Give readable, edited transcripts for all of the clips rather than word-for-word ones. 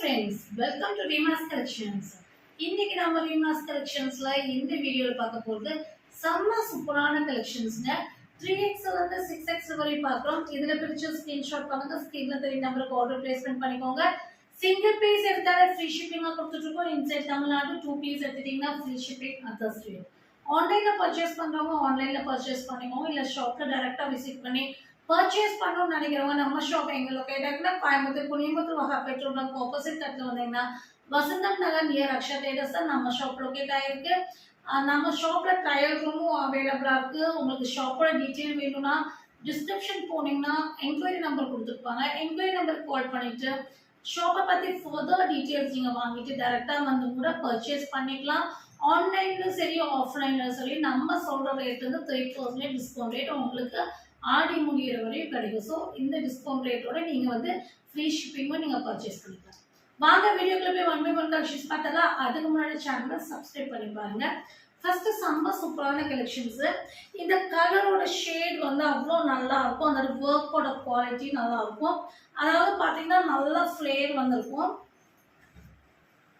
friends, welcome to Rima's Collections. இன்னைக்கு நம்ம Rima's Collectionsல இந்த வீடியோல பார்க்க போறது செம்ம சூப்பரான கலெக்ஷன்ஸ்ங்க. 3x ல இருந்து 6x வரை பார்க்கறோம். இதுல பிடிச்ச ஸ்கிரீன்ஷாட் பண்ணுங்க. ஸ்கிரீன்ல தெரிய நம்பருக்கு ஆர்டர் பிளேஸ்மென்ட் பண்ணிக்கோங்க. சிங்கிள் பீஸ் எடுத்தாலே ஃப்ரீ ஷிப்பிங்கா கொடுத்துட்டு இருக்கோம். இன்சைட் தமிழ்நாடு 2 பீஸ் எடுத்தீங்கன்னா ஃப்ரீ ஷிப்பிங் அதர் ஸ்டேட். ஆன்லைன்ல பர்ச்சேஸ் பண்றவங்க ஆன்லைன்ல பர்ச்சேஸ் பண்ணிக்கோங்க. இல்ல ஷாப்ல டைரக்டா விசிட் பண்ணி பர்ச்சேஸ் பண்ணணும்னு நினைக்கிறவங்க நம்ம ஷாப் எங்க லொகேட் ஆகுதுன்னா கோயம்புத்தூர் புனியம்புத்தூர் வகை பெட்ரோல் பங்க் ஆப்போசிட் கட்டில் வந்தீங்கன்னா வசந்தம் நகர் நியர் அக்ஷயா தேடர்ஸ் தான் நம்ம ஷாப் லொகேட் ஆயிருக்கு. நம்ம ஷாப்ல ட்ரையல் ரூமும் அவைலபிளா இருக்கு. உங்களுக்கு ஷாப்போட டீட்டெயில் வேணும்னா டிஸ்கிரிப்ஷன் போனீங்கன்னா என்கொயரி நம்பர் கொடுத்துருப்பாங்க. என்கொயரி நம்பர் கால் பண்ணிட்டு ஷாப்பை பத்தி ஃபர்தர் டீட்டெயில்ஸ் நீங்க வாங்கிட்டு டைரக்டா வந்து கூட பர்ச்சேஸ் பண்ணிக்கலாம். ஆன்லைன்ல சரி ஆஃப்லைன்ல சரி நம்ம சொல்ற ரேட் வந்து 3% டிஸ்கவுண்ட் ரேட் உங்களுக்கு ஆடி முடிகிற வரையும் கிடைக்கும். ஸோ இந்த டிஸ்கவுண்ட் ரேட்டோட நீங்கள் வந்து ஃப்ரீ ஷிப்பிங்கும் நீங்கள் பர்ச்சேஸ் பண்ணிக்கலாம். வாங்க வீடியோக்குள்ள போய் 1 by 1 கலெக்ஷன்ஸ் பார்த்தலாம். அதுக்கு முன்னாடி சேனலை சப்ஸ்கிரைப் பண்ணி பாருங்க. ஃபர்ஸ்ட் செம்ம சூப்பரான கலெக்ஷன்ஸ். இந்த கலரோட ஷேட் வந்து அவ்வளோ நல்லா இருக்கும். அந்த ஒர்க்கோட குவாலிட்டி நல்லா இருக்கும். அதாவது பார்த்தீங்கன்னா நல்லா ஃப்ளேர் வந்திருக்கும்.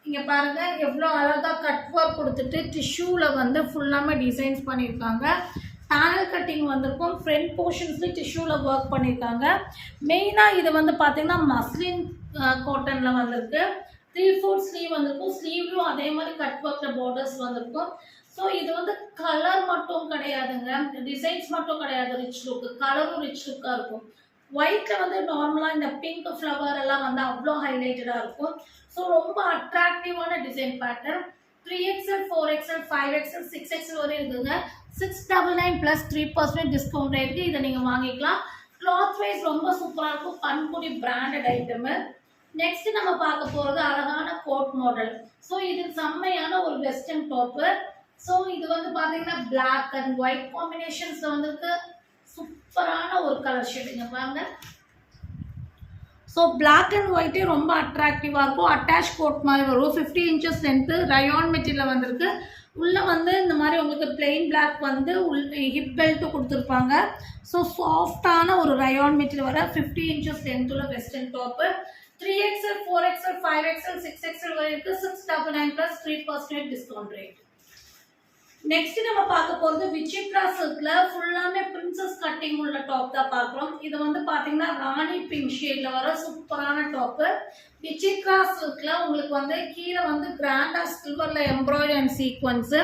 இங்கே பாருங்க எவ்வளோ அழகாக கட் ஒர்க் கொடுத்துட்டு டிஷ்யூவில் வந்து ஃபுல்லாமே டிசைன்ஸ் பண்ணியிருக்காங்க. பேனல் கட்டிங் வந்திருக்கும். ஃப்ரண்ட் போர்ஷன்ஸ்ல டிஷ்யூவில் ஒர்க் பண்ணியிருக்காங்க. மெயினாக இது வந்து பார்த்தீங்கன்னா மஸ்லின் காட்டனில் வந்திருக்கு. 3/4 ஸ்லீவ் வந்திருக்கும். ஸ்லீவ்லையும் அதே மாதிரி கட் ஒர்க்கில் பார்டர்ஸ் வந்திருக்கும். ஸோ இது வந்து கலர் மட்டும் கிடையாதுங்க, டிசைன்ஸ் மட்டும் கிடையாது. ரிச் லுக், கலரும் ரிச் லுக்காக இருக்கும். ஒயிட்டில் வந்து நார்மலாக இந்த பிங்க் ஃப்ளவர் எல்லாம் வந்து அவ்வளோ ஹைலைட்டடாக இருக்கும். ஸோ ரொம்ப அட்ராக்டிவான design pattern. 3XL, 4XL, 5XL, 6XL வரை இருக்குங்க. 699 + 3% டிஸ்கவுண்ட் ரேட்டு இதை நீங்கள் வாங்கிக்கலாம். கிளாத் வைஸ் ரொம்ப சூப்பராக இருக்கும். பன்குடி பிராண்டட் ஐட்டமு. நெக்ஸ்ட் நம்ம பார்க்க போகிறது அழகான கோட் மாடல். ஸோ இது செம்மையான ஒரு வெஸ்டர்ன் டாப்பு. ஸோ இது வந்து பார்த்தீங்கன்னா பிளாக் அண்ட் ஒயிட் காம்பினேஷன்ஸில் வந்துருக்கு. சூப்பரான ஒரு கலர் ஷேடுங்க பாருங்க. ஸோ பிளாக் அண்ட் ஒயிட்டே ரொம்ப அட்ராக்டிவாக இருக்கும். அட்டாச் கோட் மாதிரி வரும். 50 inches லென்த்து ரயான் மெட்டீரியல் வந்திருக்கு. உள்ளே வந்து இந்த மாதிரி உங்களுக்கு பிளெயின் பிளாக் வந்து ஹிப் பெல்ட்டும் கொடுத்துருப்பாங்க. ஸோ சாஃப்டான ஒரு ரயான் மெட்டீரியல் வர 50 inches லென்த்துள்ள western top. 3XL, 4XL, 5XL, 6XL வரை இருக்குது. 699 + 3% டிஸ்கவுண்ட் ரேட். நெக்ஸ்ட் நம்ம பார்க்க போகிறது விசித்ரா சில்க்ல ஃபுல்லாமே பிரின்சஸ் கட்டிங் உள்ள டாப் தான் பார்க்குறோம். இது வந்து பார்த்தீங்கன்னா ராணி பிங்க் ஷேட்ல வர சூப்பரான டாப்பு. விசித்ரா சில்க்ல உங்களுக்கு வந்து கீழே வந்து கிராண்டா சில்வர்ல எம்ப்ராய்டரி அண்ட் சீக்வன்ஸ்,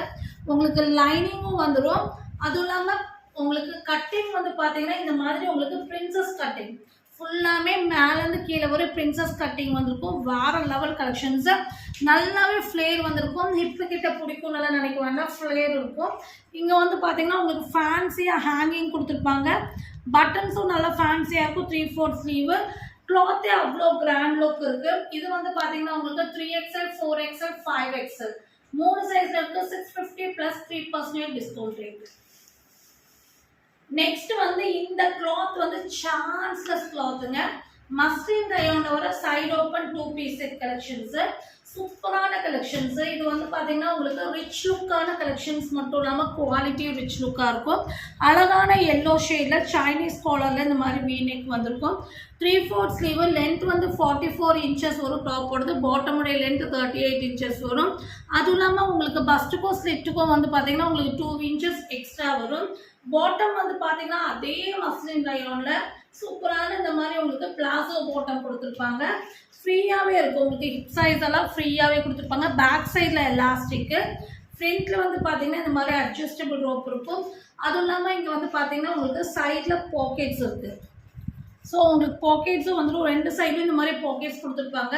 உங்களுக்கு லைனிங்கும் வந்துடும். அதுவும் இல்லாமல் உங்களுக்கு கட்டிங் வந்து பார்த்தீங்கன்னா இந்த மாதிரி உங்களுக்கு பிரின்சஸ் கட்டிங் ஃபுல்லாமே மேலேருந்து கீழே வர பிரின்சஸ் கட்டிங் வந்திருக்கும். வேற லெவல் கலெக்ஷன்ஸ். நல்லாவே ஃப்ளேர் வந்திருக்கும். ஹிப்பு கிட்ட பிடிக்கும் நல்லா நினைக்க வேண்டாம், ஃப்ளேர் இருக்கும். இங்கே வந்து பார்த்தீங்கன்னா உங்களுக்கு ஃபேன்சியாக ஹேங்கிங் கொடுத்துருப்பாங்க. பட்டன்ஸும் நல்லா ஃபேன்சியாக இருக்கும். 3/4 ஸ்லீவு. கிளாத்தே அவ்வளோ கிராண்ட் லுக் இருக்குது. இது வந்து பார்த்தீங்கன்னா உங்களுக்கு 3XL, 4XL, 5XL 3 சைஸில் இருக்குது. 650 + 3% டிஸ்கவுண்ட் ரேட். நெக்ஸ்ட் வந்து இந்த கிளாத் வந்து சான்ஸ்லெஸ் கிளாத்துங்க. மஸ்லின் ரயான்ல வர side open 2 piece set collections. சூப்பரான கலெக்ஷன்ஸ். இது வந்து பார்த்தீங்கன்னா உங்களுக்கு ரிச் லுக்கான கலெக்ஷன்ஸ் மட்டும் இல்லாமல் குவாலிட்டியும் ரிச் லுக்காக இருக்கும். அழகான எல்லோ ஷேடில் சைனீஸ் காலரில் இந்த மாதிரி வீநெக் வந்திருக்கும். 3/4 ஸ்லீவ். லென்த் வந்து 44 inches வரும். டாப்போடது பாட்டமுடைய லென்த் 38 inches வரும். அதுவும் இல்லாமல் உங்களுக்கு பஸ்ட்டுக்கும் ஸ்லிட்டுக்கும் வந்து பார்த்தீங்கன்னா உங்களுக்கு 2 inches எக்ஸ்ட்ரா வரும். பாட்டம் வந்து பார்த்தீங்கன்னா அதே மஸ்லின் ரயானில் சூப்பரான இந்த மாதிரி உங்களுக்கு பிளாசோ பாட்டம் கொடுத்துருப்பாங்க. ஃப்ரீயாகவே இருக்கும். உங்களுக்கு ஹிப் சைஸ் எல்லாம் ஃப்ரீயாகவே கொடுத்துருப்பாங்க. பேக் சைடில் எலாஸ்டிக்கு. ஃப்ரண்ட்டில் வந்து பார்த்தீங்கன்னா இந்த மாதிரி அட்ஜஸ்டபிள் ரோப் இருக்கும். அதுவும் இல்லாமல் இங்கே வந்து பார்த்தீங்கன்னா உங்களுக்கு சைடில் பாக்கெட்ஸ் இருக்குது. ஸோ உங்களுக்கு பாக்கெட்ஸும் வந்துடும். 2 சைடும் இந்த மாதிரி பாக்கெட்ஸ் கொடுத்துருப்பாங்க.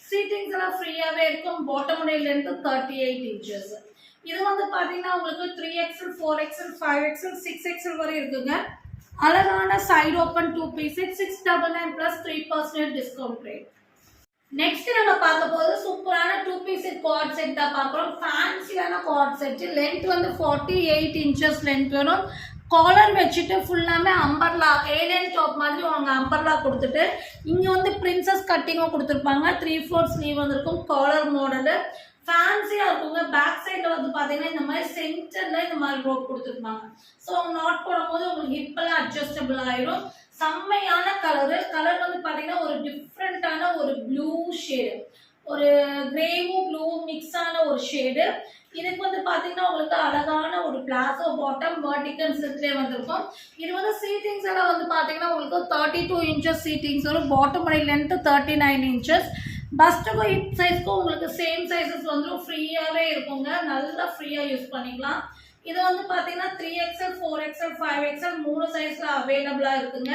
சீட்டிங்ஸ் எல்லாம் ஃப்ரீயாகவே இருக்கும். பாட்டமுடைய லென்த்து 38 inches. இது வந்து பார்த்தீங்கன்னா உங்களுக்கு 3XL, 4XL, 5XL, 6XL வரை இருக்குங்க. அழகான side open 2 piece set. 699 + 3% discount rate. Next நம்ம பார்க்க போது சூப்பரான 2 பீஸ் செட் கார்ட் செட் தான் பார்க்குறோம். ஃபேன்சியான கார்ட் செட். லென்த் வந்து 48 inches லென்த் வரும். காலர் வச்சுட்டு ஃபுல்லாமே அம்பர்லா ஏலியன் டாப் மாதிரி அவங்க அம்பர்லா கொடுத்துட்டு இங்கே வந்து பிரின்சஸ் கட்டிங்கும் கொடுத்துருப்பாங்க. 3/4 ஸ்லீவ் வந்திருக்கும். காலர் மாடலு ஃபேன்சியாக இருக்குங்க. பேக் சைடில் வந்து பார்த்தீங்கன்னா இந்த மாதிரி சென்டரில் இந்த மாதிரி ரோப் கொடுத்துருப்பாங்க. ஸோ அவங்க நாட் போடும்போது உங்களுக்கு ஹிப்பெல்லாம் அட்ஜஸ்டபிள் ஆயிரும். செம்மையான கலரு. கலர் வந்து பார்த்தீங்கன்னா ஒரு டிஃப்ரெண்ட்டான ஒரு ப்ளூ ஷேடு. ஒரு கிரேவும் ப்ளூவும் மிக்ஸ் ஆன ஒரு ஷேடு. இதுக்கு வந்து பாத்தீங்கன்னா உங்களுக்கு அழகான ஒரு பிளாசோ பாட்டம் வெர்டிகல் ஸ்லிட்லேயே வந்திருக்கும். இது வந்து சீட்டிங்ஸ் எல்லாம் வந்து பாத்தீங்கன்னா உங்களுக்கு 32 இன்ச்சஸ் சீட்டிங்ஸ் வரும். பாட்டம் உடைய லென்த் 39 இன்ச்சஸ். பஸ்ட்டுக்கும் ஹிப் சைஸ்க்கும் உங்களுக்கு சேம் சைஸஸ் வந்துடும். ஃப்ரீயாவே இருக்குங்க, நல்லா ஃப்ரீயா யூஸ் பண்ணிக்கலாம். இது வந்து பாத்தீங்கன்னா 3XL 4XL 5XL 3 சைஸ்ல அவைலபிளா இருக்குங்க.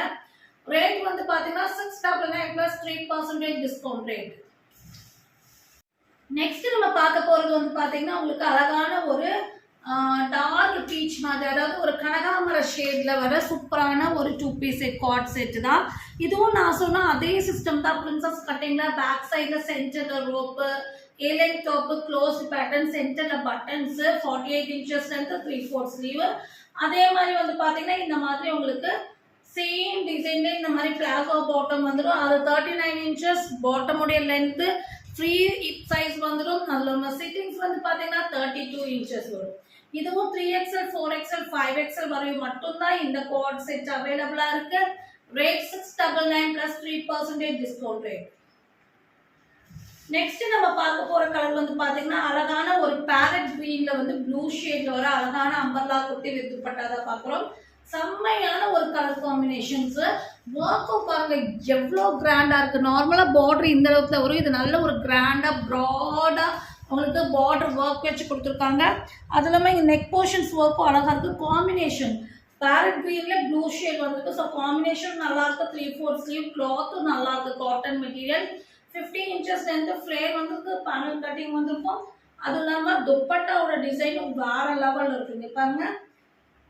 ரேட் வந்து பாத்தீங்கன்னா 699 plus 3% டிஸ்கவுண்ட் ரேட். நெக்ஸ்ட் நம்ம பார்க்க போறது வந்து பாத்தீங்கன்னா உங்களுக்கு அழகான ஒரு டார்க் பீச் மாதிரி, அதாவது ஒரு கனகாமர ஷேட்ல வர சூப்பரான ஒரு 2 பீஸ் செட் கார்ட் செட் தான். இதுவும் நான் சொன்ன அதே சிஸ்டம் தான். பிரின்சஸ் கட்டிங்ல பேக் சைட்ல சென்டர்ல rope, airline top, close pattern, சென்டர்ல பட்டன்ஸ், 48 இன்ச்சஸ் லென்த், 3/4 ஸ்லீவ். அதே மாதிரி வந்து பாத்தீங்கன்னா இந்த மாதிரி உங்களுக்கு சேம் டிசைன்ல இந்த மாதிரி பிளாசோ பாட்டம் வந்துடும். அது 39 இன்ச்சஸ் பாட்டம் உடைய லென்த், ஃப்ரீ ஹிப் சைஸ் வந்துடும். நல்ல சிட்டிங்ஸ் வந்து பாத்தீங்கன்னா 32 இன்ச்சஸ் வரும். இதுவும் 3XL 4XL 5XL வரையும் மட்டும்தான் இந்த குவாட் செட் அவைலபிளா இருக்கு. Rate 699 plus 3% discount rate. Next நம்ம பார்க்க போற கலர் வந்து பாத்தீங்கன்னா அழகான ஒரு பேரட் கிரீன்ல வந்து ப்ளூ ஷேட்ல வர அழகான அம்பர்லா குட்டி வித் துப்பட்டா பாக்குறோம். செம்மையான ஒரு கலர் காம்பினேஷன்ஸ். ஒர்க்கும் பாருங்க எவ்வளோ கிராண்டா இருக்கு. நார்மலா பார்டர் இந்த அளவுக்கு வரும். இது நல்ல ஒரு கிராண்டா ப்ராடா உங்களுக்கு பார்டர் ஒர்க் வச்சு கொடுத்துருக்காங்க. அது இல்லாமல் இங்கே நெக் போர்ஷன்ஸ் ஒர்க்கும் அழகா இருக்கு. காம்பினேஷன் பேரட் கிரீன்ல ப்ளூ ஷேட் வந்துருக்கு. ஸோ காம்பினேஷன் நல்லா இருக்கு. 3/4 ஸ்லீவ், கிளாத்தும் நல்லா இருக்கு. Cotton material, 15 inches length, flare வந்துருக்கு, பேனல் கட்டிங் வந்துருக்கும். அது இல்லாமல் துப்பட்டாவோட டிசைனும் வேற லெவல் இருக்குங்க பாருங்க.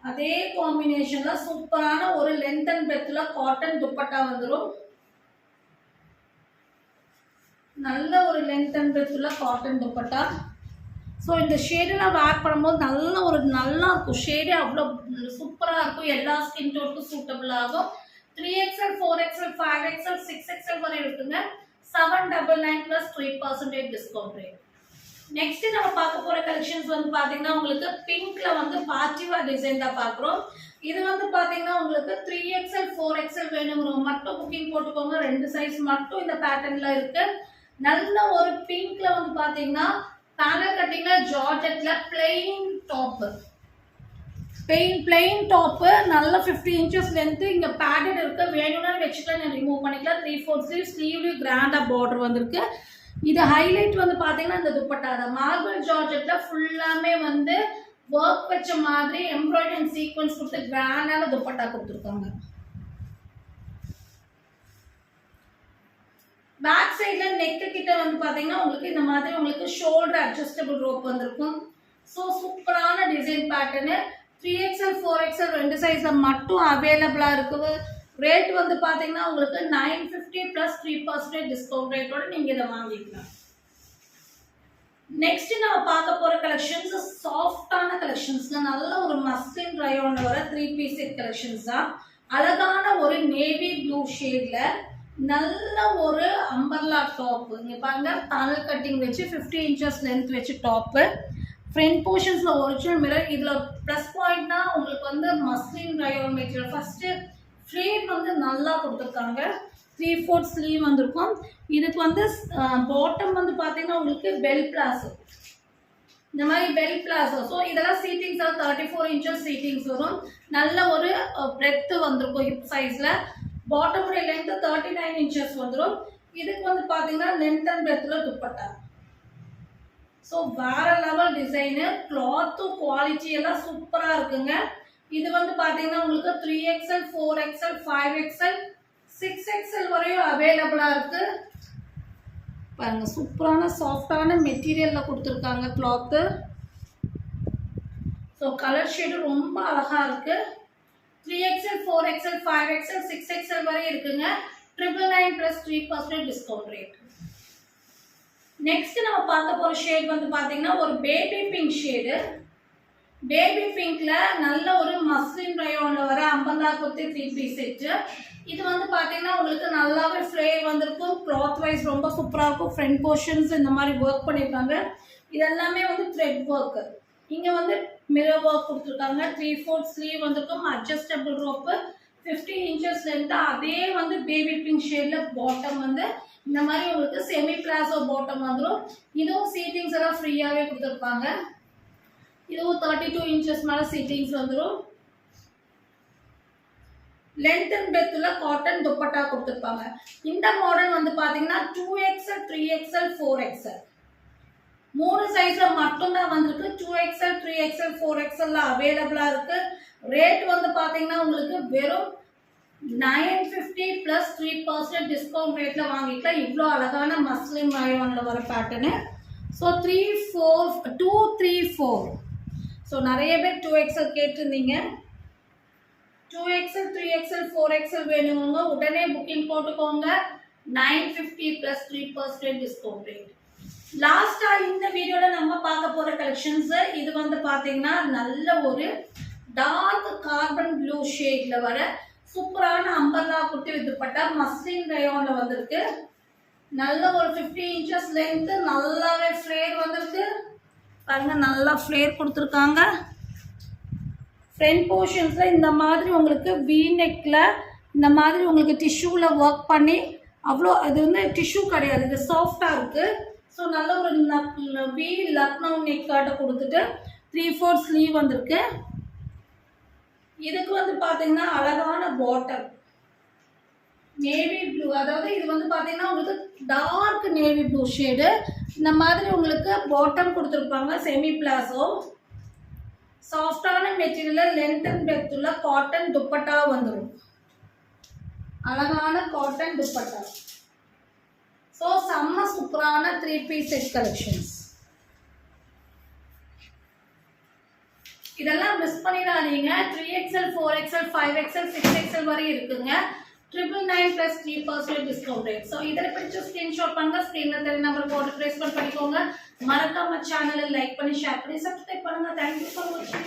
அதே காம்பினேஷன்ல சூப்பரான ஒரு லென்த் அண்ட் பிரெத்ல காட்டன் துப்பட்டா வந்துடும். நல்ல ஒரு லென்த் அண்ட் பிரெத்ல காட்டன் துப்பட்டா. ஸோ இந்த ஷேடெல்லாம் வேர் பண்ணும்போது நல்லா இருக்கும். ஷேடே அவ்வளோ சூப்பராக இருக்கும். எல்லா ஸ்கின் டோனுக்கும் சூட்டபிள் ஆகும். 3XL 4XL 5XL 6XL வரை இருக்குங்க. 799 plus 3% டிஸ்கவுண்ட் ரேட். நெக்ஸ்ட் நம்ம பார்க்க போற கலெக்ஷன்ஸ் வந்து பாத்தீங்கன்னா உங்களுக்கு பிங்க்ல வந்து பார்ட்டிவா டிசைன் தான் பாக்குறோம். இது வந்து பாத்தீங்கன்னா உங்களுக்கு 3XL 4XL வேணுங்கிறவங்க மட்டும் புக்கிங் போட்டுக்கோங்க. 2 சைஸ் மட்டும் இந்த பேட்டர்ன்ல இருக்கு. நல்ல ஒரு பிங்க்ல வந்து பாத்தீங்கன்னா பேனல் கட்டிங்ல ஜார்ஜெட்ல பிளெயின் டாப், பிளெயின் டாப், நல்ல 50 இன்ச்சஸ் லென்த். இங்க பேடட் இருக்கு, வேணும்னா வச்சுக்கலாம், ரிமூவ் பண்ணிக்கலாம். 3/4 ஸ்லீவ், ஸ்லீவ்லயும் கிராண்டா பார்டர் வந்திருக்கு. இது ஹைலைட் வந்து பாத்தீங்கன்னா இந்த துப்பட்டா தான். மார்பிள் ஜார்ஜெட்ல ஃபுல்லாமே வந்து ஒர்க் வச்ச மாதிரி எம்ப்ராய்டரி அண்ட் சீக்வென்ஸ் கொடுத்து கிராண்டான துப்பட்டா கொடுத்துருக்காங்க. பேக் சைட்ல நெக் கிட்ட வந்து பாத்தீங்கன்னா உங்களுக்கு இந்த மாதிரி உங்களுக்கு ஷோல்டர் அட்ஜஸ்டபிள் ரோப் வந்திருக்கும். ஸோ சூப்பரான டிசைன் பேட்டர்னு. 3XL 4XL 2 சைஸ்ல மட்டும் அவைலபிளா இருக்குது. ரேட் வந்து பாத்தீங்கன்னா உங்களுக்கு 950 plus 3% டிஸ்கவுண்ட் ரேட்டோட நீங்க இதை வாங்கிக்கலாம். நெக்ஸ்ட் நம்ம பார்க்க போற கலெக்ஷன்ஸ் சாஃப்டான கலெக்ஷன்ஸ். நல்ல ஒரு மஸ்லின் ரயோன்ல வர 3 பீஸ் செட் கலெக்ஷன்ஸ் தான். அழகான ஒரு நேவி ப்ளூ ஷேட்ல நல்ல ஒரு அம்பர்லா டாப். இங்க பாருங்க பேனல் கட்டிங் வச்சு 50 இன்ச்சஸ் லென்த் வச்சு டாப். ஃப்ரண்ட் போர்ஷன்ஸ்ல ஒரிஜினல் மிரர். இதுல பிளஸ் பாயிண்ட்னா உங்களுக்கு வந்து muslin rayon material. First flare வந்து நல்லா கொடுத்துருக்காங்க. 3/4 ஸ்லீவ் வந்திருக்கும். இதுக்கு வந்து பாட்டம் வந்து பார்த்தீங்கன்னா உங்களுக்கு பெல் பிளாசோ, இந்த மாதிரி பெல் பிளாசோ. ஸோ இதெல்லாம் சீட்டிங்ஸ் 34 இன்ச்சஸ் சீட்டிங்ஸ் வரும். நல்ல ஒரு பிரெத் வந்திருக்கும் ஹிப் சைஸ்ல. பாட்டமுடைய லென்த் 39 இன்ச்சஸ் வந்துடும். இதுக்கு வந்து பார்த்தீங்கன்னா லென்த் அண்ட் பிரெத்ல துப்பட்டா. ஸோ வேற லெவல் டிசைனு. கிளாத்தும் குவாலிட்டி எல்லாம் சூப்பராக இருக்குங்க. இது வந்து பாத்தீங்கன்னா உங்களுக்கு 3XL 4XL 5XL 6XL வரையும் அவைலபிளா இருக்கு. பாருங்க சூப்பரான சாஃப்டான மெட்டீரியல்ல கொடுத்துருக்காங்க கிளாத்து. ஸோ கலர் ஷேடு ரொம்ப அழகா இருக்கு. 3XL 4XL 5XL 6XL வரை இருக்குங்க. 999 plus 3% டிஸ்கவுண்ட் ரேட். நெக்ஸ்ட் நம்ம பார்க்க போற ஷேட் வந்து பாத்தீங்கன்னா ஒரு பேபி பிங்க் ஷேடு. பேபி பிங்க்ல நல்ல ஒரு மஸ்லின் ரயோன்ல வர அம்பர்லா குர்த்தி 3 பீஸ் செட். இது வந்து பாத்தீங்கன்னா உங்களுக்கு நல்லாவே ஃப்ளேர் வந்திருக்கும். கிளாத் வைஸ் ரொம்ப சூப்பரா இருக்கும். ஃப்ரண்ட் போர்ஷன்ஸ் இந்த மாதிரி ஒர்க் பண்ணிருக்காங்க. இதெல்லாமே வந்து த்ரெட் ஒர்க். இங்க வந்து மிரர் ஒர்க் கொடுத்துருக்காங்க. 3/4 ஸ்லீவ் வந்திருக்கும். Adjustable rope, 50 inches length. அதே வந்து பேபி பிங்க் ஷேட்ல பாட்டம் வந்து இந்த மாதிரி உங்களுக்கு செமி பிளாசோ பாட்டம் வந்துடும். இதுவும் சீட்டிங்ஸ் எல்லாம் ஃப்ரீயாவே கொடுத்துருப்பாங்க. இதுவும் 32 இன்ச்சஸ் மேல சீட்டிங்ஸ் வந்துடும். லென்த் அண்ட் பிரெத்ல காட்டன் துப்பட்டா கொடுத்துருப்பாங்க. இந்த மாடல் வந்து பாத்தீங்கன்னா 2XL 3XL 4XL 3 சைஸ்ல மட்டும்தான் வந்திருக்கு. 2XL 3XL 4XL அவைலபிளா இருக்கு. ரேட் வந்து பாத்தீங்கன்னா உங்களுக்கு வெறும் 950 பிளஸ் 3% டிஸ்கவுண்ட் ரேட்ல வாங்கிக்கலாம். இவ்வளோ அழகான மஸ்லின் ரயான்ல வர பேட்டர்னு. ஸோ 234. ஸோ நிறைய பேர் 2XL கேட்டிருந்தீங்க. 2XL 3XL 4XL வேணுங்க உடனே புக்கிங் போட்டுக்கோங்க. 950 பிளஸ் 3% டிஸ்கவுண்ட் ரேட். லாஸ்டா இந்த வீடியோல நம்ம பார்க்க போற கலெக்ஷன்ஸ் இது வந்து பாத்தீங்கன்னா நல்ல ஒரு டார்க் கார்பன் ப்ளூ ஷேட்ல வர சூப்பரான அம்பர்லா குட்டி வித்துப்பட்ட மஸ்லின் ரயான்ல வந்திருக்கு. நல்ல ஒரு 50 இன்ச்சஸ் லென்த், நல்லாவே ஃப்ளேர் வந்திருக்கு. பாருங்க நல்லா ஃப்ளேர் கொடுத்துருக்காங்க. ஃப்ரண்ட் போர்ஷன்ஸ்ல இந்த மாதிரி உங்களுக்கு வி நெக்ல இந்த மாதிரி உங்களுக்கு டிஷ்யூல ஒர்க் பண்ணி அவ்வளோ அது வந்து டிஷ்யூ கிடையாது, இது சாஃப்டா இருக்கு. ஸோ நல்ல ஒரு வி லக்னோ நெக் காட்ட கொடுத்துட்டு 3/4 ஸ்லீவ் வந்திருக்கு. இதுக்கு வந்து பாத்தீங்கன்னா அழகான பாட்டம் நேவி ப்ளூ, அதாவது இது வந்து பாத்தீங்கன்னா உங்களுக்கு டார்க் நேவி ப்ளூ ஷேடு. இந்த மாதிரி உங்களுக்கு பாட்டம் கொடுத்துருப்பாங்க. செமி பிளாசோ சாஃப்டான மெட்டீரியல், லென்த் அண்ட் பிரெத் உள்ள காட்டன் துப்பட்டா வந்துடும். அழகான காட்டன் துப்பட்டா. ஸோ செம்ம சூப்பரான 3 பீஸ் செட் கலெக்ஷன்ஸ். இதெல்லாம் மிஸ் பண்ணிடாதீங்க. 3XL 4XL 5XL 6XL வரை இருக்குங்க. 999 பிளஸ் 3% டிஸ்கவுண்ட் ரேட். ஸோ இதில் பிடிச்ச ஸ்கிரீன்ஷாட் பண்ணுங்க. ஸ்கிரீன்ல தெரிய நம்பர் போட்டு ப்ரெஸ் பண்ணிக்கோங்க. மறக்காம சேனலை லைக் பண்ணி ஷேர் பண்ணி சப்ஸ்கிரைப் பண்ணுங்க. தேங்க்யூ ஃபார் வாட்சிங்.